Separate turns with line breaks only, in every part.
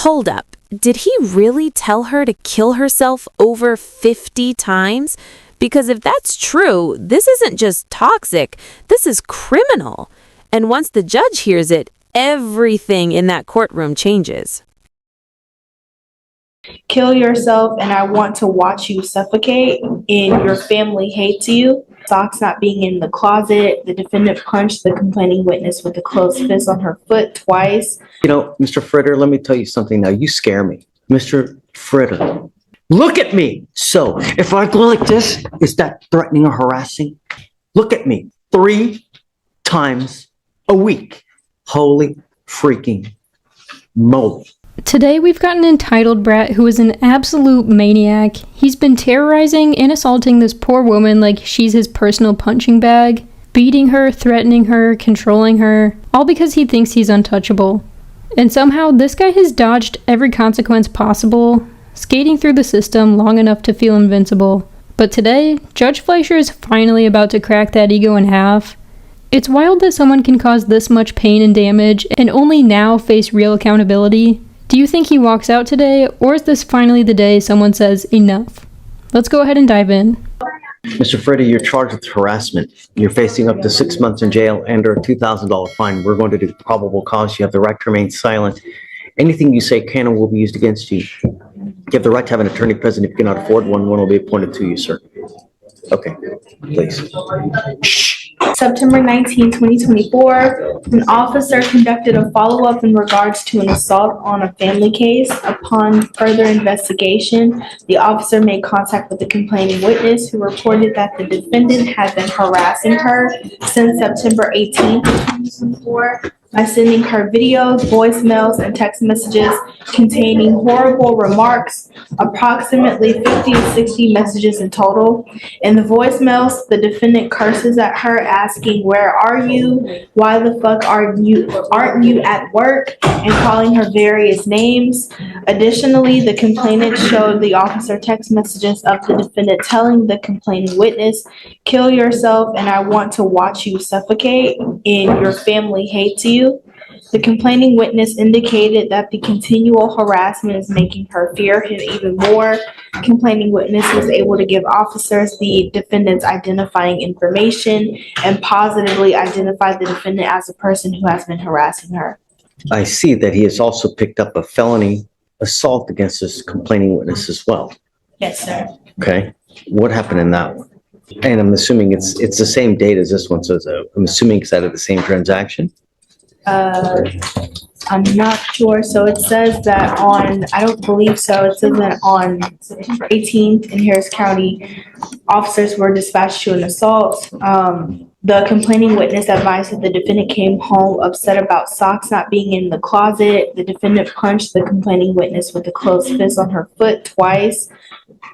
Hold up. Did he really tell her to kill herself over 50 times? Because if that's true, this isn't just toxic, this is criminal. And once the judge hears it, everything in that courtroom changes.
Kill yourself and I want to watch you suffocate, and your family hates you. Socks not being in the closet. The defendant punched the complaining witness with a closed fist on her foot twice.
You know, Mr. Fritter, let me tell you something now. You scare me. Mr. Fritter, look at me. So if I go like this, is that threatening or harassing? Look at me 3 times a week. Holy freaking moly.
Today we've got an entitled brat who is an absolute maniac. He's been terrorizing and assaulting this poor woman like she's his personal punching bag, beating her, threatening her, controlling her, all because he thinks he's untouchable. And somehow this guy has dodged every consequence possible, skating through the system long enough to feel invincible. But today, Judge Fleischer is finally about to crack that ego in half. It's wild that someone can cause this much pain and damage and only now face real accountability. Do you think he walks out today, or is this finally the day someone says enough? Let's go ahead and dive in.
Mr. Fritter, you're charged with harassment. You're facing up to 6 months in jail and or a $2,000 fine. We're going to do probable cause. You have the right to remain silent. Anything you say can and will be used against you. You have the right to have an attorney present. If you cannot afford one, one will be appointed to you, sir. Okay, please. Shh.
September 19, 2024, an officer conducted a follow-up in regards to an assault on a family case. Upon further investigation, the officer made contact with the complaining witness, who reported that the defendant had been harassing her since September 18, 2024, by sending her videos, voicemails, and text messages containing horrible remarks, approximately 50 to 60 messages in total. In the voicemails, the defendant curses at her, asking, "Where are you? Why the fuck aren't you at work?" and calling her various names. Additionally, the complainant showed the officer text messages of the defendant telling the complaining witness, "Kill yourself and I want to watch you suffocate, and your family hates you." The complaining witness indicated that the continual harassment is making her fear him even more. Complaining witness was able to give officers the defendant's identifying information and positively identify the defendant as a person who has been harassing her.
I see that he has also picked up a felony assault against this complaining witness as well.
Yes, sir.
Okay, what happened in that one? And I'm assuming it's the same date as this one, so I'm assuming it's out of the same transaction?
I'm not sure. So it says that I don't believe so. It says that on September 18th in Harris County, officers were dispatched to an assault. The complaining witness advised that the defendant came home upset about socks not being in the closet. The defendant punched the complaining witness with a closed fist on her foot twice,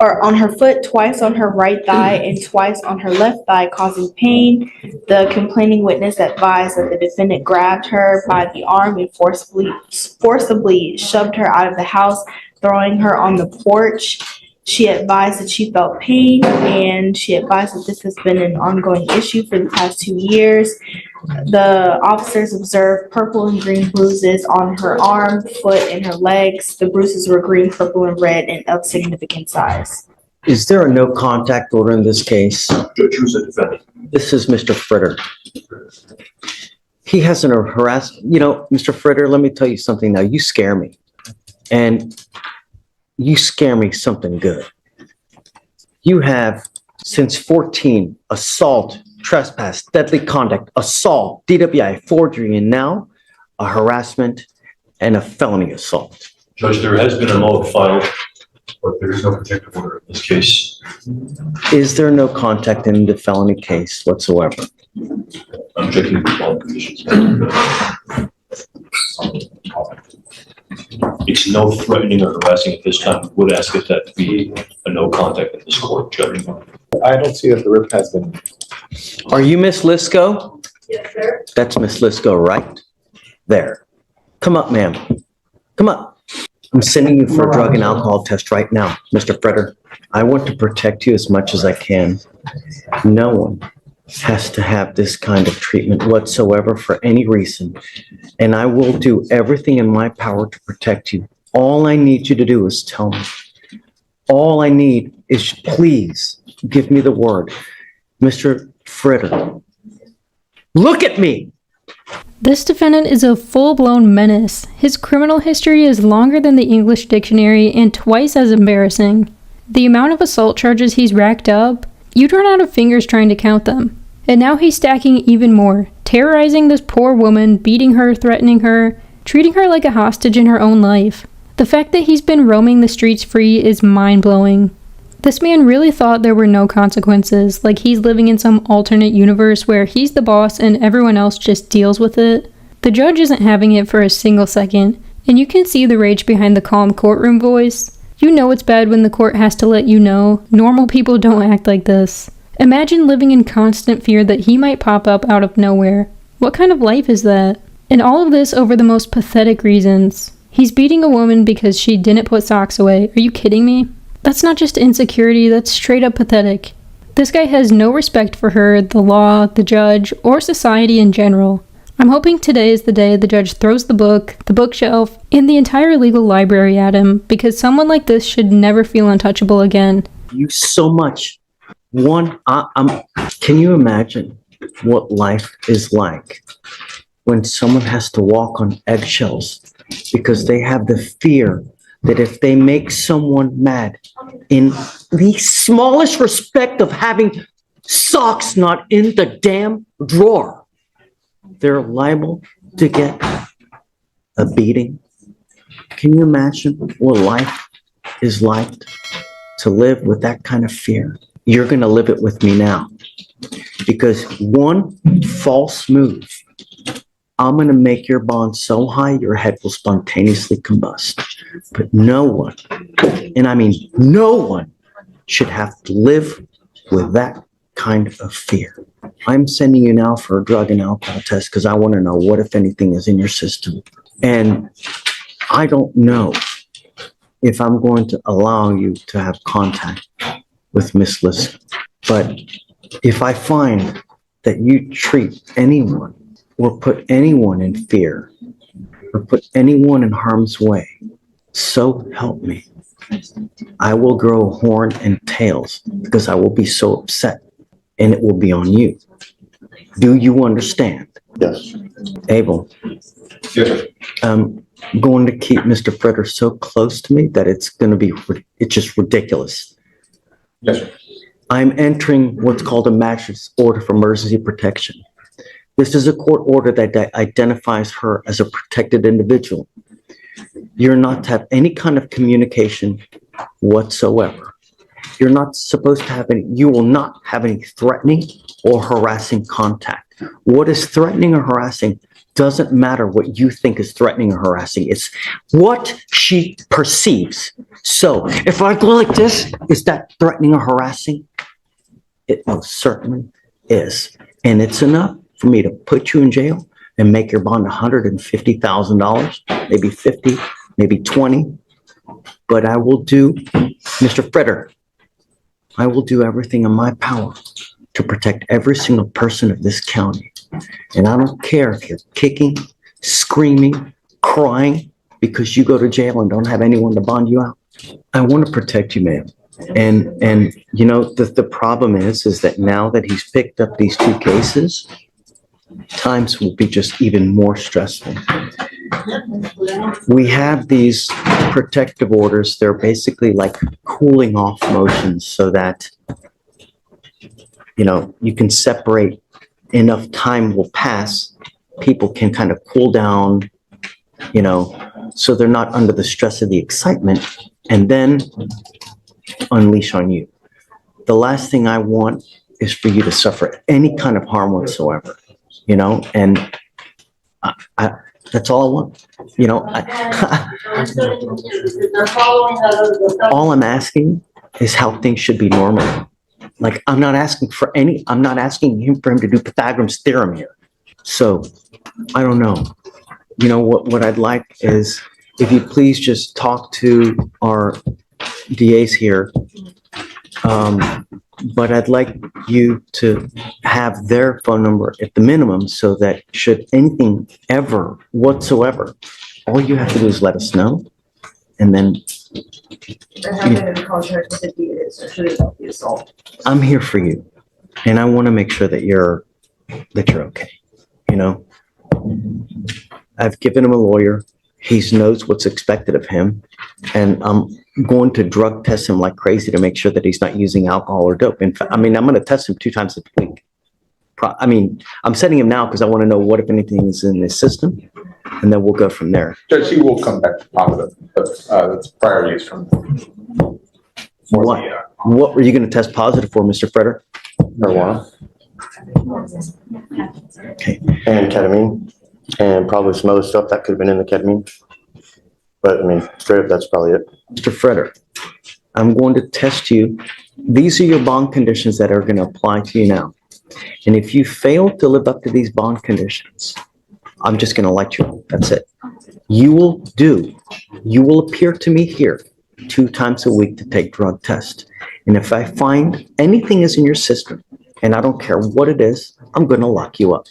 on her right thigh, and twice on her left thigh, causing pain. The complaining witness advised that the defendant grabbed her by the arm and forcibly shoved her out of the house, throwing her on the porch. She advised that she felt pain, and she advised that this has been an ongoing issue for the past 2 years. The officers observed purple and green bruises on her arm, foot, and her legs. The bruises were green, purple, and red, and of significant size.
Is there a no contact order in this case?
Judge, who's the defendant?
This is Mr. Fritter. He hasn't harassed, Mr. Fritter, let me tell you something now. You scare me. And you scare me something good. You have, since 14, assault, trespass, deadly conduct, assault, DWI, forgery, and now a harassment and a felony assault.
Judge, there has been a note filed, but there is no protective order in this case.
Is there no contact in the felony case whatsoever?
I'm checking all conditions. It's no threatening or harassing at this time. Would ask if that be a no contact in this court, Judge.
I don't see that the rip has been.
Are you Miss Lisco?
Yes, sir.
That's Miss Lisco, right? There. Come up, ma'am. Come up. I'm sending you for a drug and alcohol test right now, Mr. Fritter. I want to protect you as much as I can. No one has to have this kind of treatment whatsoever for any reason. And I will do everything in my power to protect you All I need you to do is tell me. All I need is please give me the word. Mr. Fritter, look at me.
This defendant is a full-blown menace. His criminal history is longer than the English dictionary and twice as embarrassing. The amount of assault charges he's racked up, you'd run out of fingers trying to count them. And now he's stacking even more, terrorizing this poor woman, beating her, threatening her, treating her like a hostage in her own life. The fact that he's been roaming the streets free is mind-blowing. This man really thought there were no consequences, like he's living in some alternate universe where he's the boss and everyone else just deals with it. The judge isn't having it for a single second, and you can see the rage behind the calm courtroom voice. You know it's bad when the court has to let you know. Normal people don't act like this. Imagine living in constant fear that he might pop up out of nowhere. What kind of life is that? And all of this over the most pathetic reasons. He's beating a woman because she didn't put socks away. Are you kidding me? That's not just insecurity, that's straight up pathetic. This guy has no respect for her, the law, the judge, or society in general. I'm hoping today is the day the judge throws the book, the bookshelf, and the entire legal library at him, because someone like this should never feel untouchable again.
You so much. Can you imagine what life is like when someone has to walk on eggshells because they have the fear that if they make someone mad in the smallest respect of having socks not in the damn drawer, they're liable to get a beating? Can you imagine what life is like to live with that kind of fear? You're going to live it with me now, because one false move, I'm going to make your bond so high your head will spontaneously combust. But no one, and I mean no one, should have to live with that kind of fear. I'm sending you now for a drug and alcohol test because I want to know what, if anything, is in your system. And I don't know if I'm going to allow you to have contact with Miss Lisk. But if I find that you treat anyone or put anyone in fear or put anyone in harm's way, so help me, I will grow horn and tails because I will be so upset, and it will be on you. Do you understand?
Yes.
Abel,
Yes, sir.
I'm going to keep Mr. Fritter so close to me that it's just ridiculous.
Yes, sir.
I'm entering what's called a magistrate's order for emergency protection. This is a court order that identifies her as a protected individual. You're not to have any kind of communication whatsoever. You're not supposed to have you will not have any threatening or harassing contact. What is threatening or harassing doesn't matter what you think is threatening or harassing. It's what she perceives. So if I go like this, is that threatening or harassing? It most certainly is. And it's enough for me to put you in jail and make your bond $150,000, maybe 50, maybe 20. But I will do, Mr. Fritter, I will do everything in my power to protect every single person of this county. And I don't care if you're kicking, screaming, crying because you go to jail and don't have anyone to bond you out. I want to protect you, ma'am. And you know, the problem is that now that he's picked up these two cases, times will be just even more stressful. We have these protective orders. They're basically like cooling off motions so that, you know, you can separate, enough time will pass, people can kind of cool down, you know, so they're not under the stress of the excitement and then unleash on you. The last thing I want is for you to suffer any kind of harm whatsoever, you know, and I that's all I want, you know. All I'm asking is how things should be normal. Like, I'm not asking him for him to do Pythagoras theorem here. So I don't know. You know, what I'd like is if you please just talk to our DAs here. But I'd like you to have their phone number at the minimum so that should anything ever whatsoever, all you have to do is let us know and then
There have been any contract with the DAs, or should it not be assault?
I'm here for you. And I want to make sure that you're okay, you know? I've given him a lawyer. He knows what's expected of him. And I'm going to drug test him like crazy to make sure that he's not using alcohol or dope. In fact, I'm going to test him 2 times a week. I'm setting him now because I want to know what, if anything, is in his system. And then we'll go from there.
Judge, he will come back positive, but that's prior use from.
What were you going to test positive for, Mr. Freder?
Marijuana.
Okay.
And ketamine, and probably some other stuff that could have been in the ketamine. But I mean, straight up, that's probably it.
Mr. Freder, I'm going to test you. These are your bond conditions that are going to apply to you now. And if you fail to live up to these bond conditions, I'm just going to let you know. That's it. You will appear to me here 2 times a week to take drug tests. And if I find anything is in your system, and I don't care what it is, I'm going to lock you up.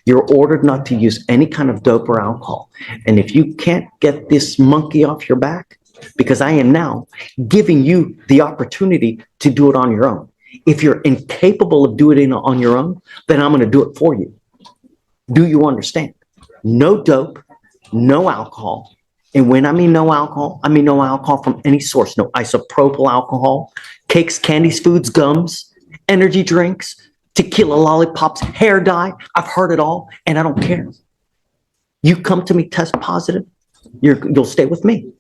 You're ordered not to use any kind of dope or alcohol. And if you can't get this monkey off your back, because I am now giving you the opportunity to do it on your own. If you're incapable of doing it on your own, then I'm going to do it for you. Do you understand? No dope, no alcohol. And when I mean no alcohol from any source. No isopropyl alcohol, cakes, candies, foods, gums, energy drinks, tequila, lollipops, hair dye. I've heard it all, and I don't care. You come to me test positive, you'll stay with me.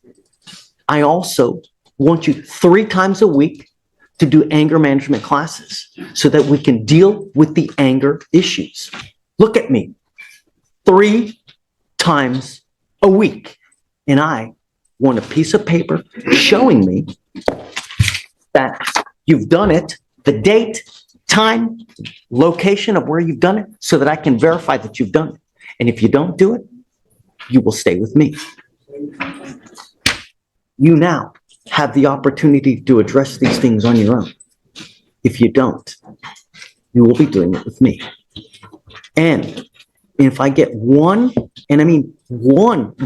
I also want you 3 times a week to do anger management classes so that we can deal with the anger issues. Look at me. 3 times a week. And I want a piece of paper showing me that you've done it, the date, time, location of where you've done it, so that I can verify that you've done it. And if you don't do it, you will stay with me. You now have the opportunity to address these things on your own. If you don't, you will be doing it with me. And if I get one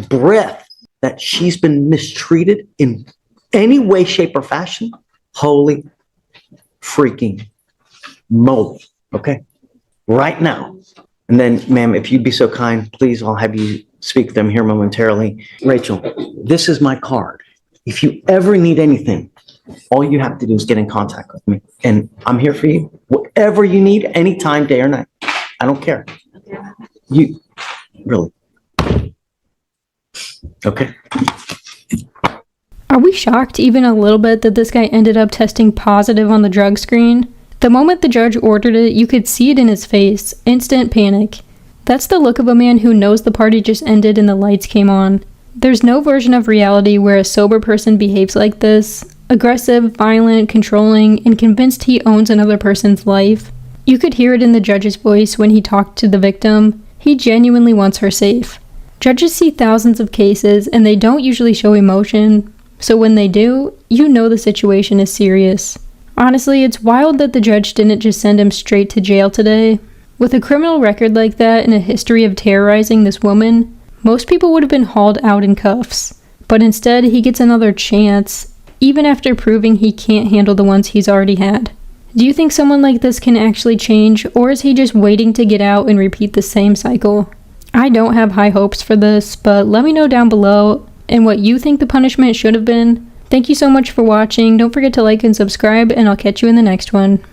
breath that she's been mistreated in any way, shape, or fashion, holy freaking moly, okay? Right now. And then, ma'am, if you'd be so kind, please, I'll have you speak to them here momentarily. Rachel, this is my card. If you ever need anything, all you have to do is get in contact with me. And I'm here for you. Whatever you need, anytime, day or night. I don't care. You, really. Okay.
Are we shocked even a little bit that this guy ended up testing positive on the drug screen? The moment the judge ordered it, you could see it in his face. Instant panic. That's the look of a man who knows the party just ended and the lights came on. There's no version of reality where a sober person behaves like this. Aggressive, violent, controlling, and convinced he owns another person's life. You could hear it in the judge's voice when he talked to the victim. He genuinely wants her safe. Judges see thousands of cases and they don't usually show emotion. So when they do, you know the situation is serious. Honestly, it's wild that the judge didn't just send him straight to jail today. With a criminal record like that and a history of terrorizing this woman, most people would have been hauled out in cuffs. But instead, he gets another chance, even after proving he can't handle the ones he's already had. Do you think someone like this can actually change, or is he just waiting to get out and repeat the same cycle? I don't have high hopes for this, but let me know down below and what you think the punishment should have been. Thank you so much for watching. Don't forget to like and subscribe, and I'll catch you in the next one.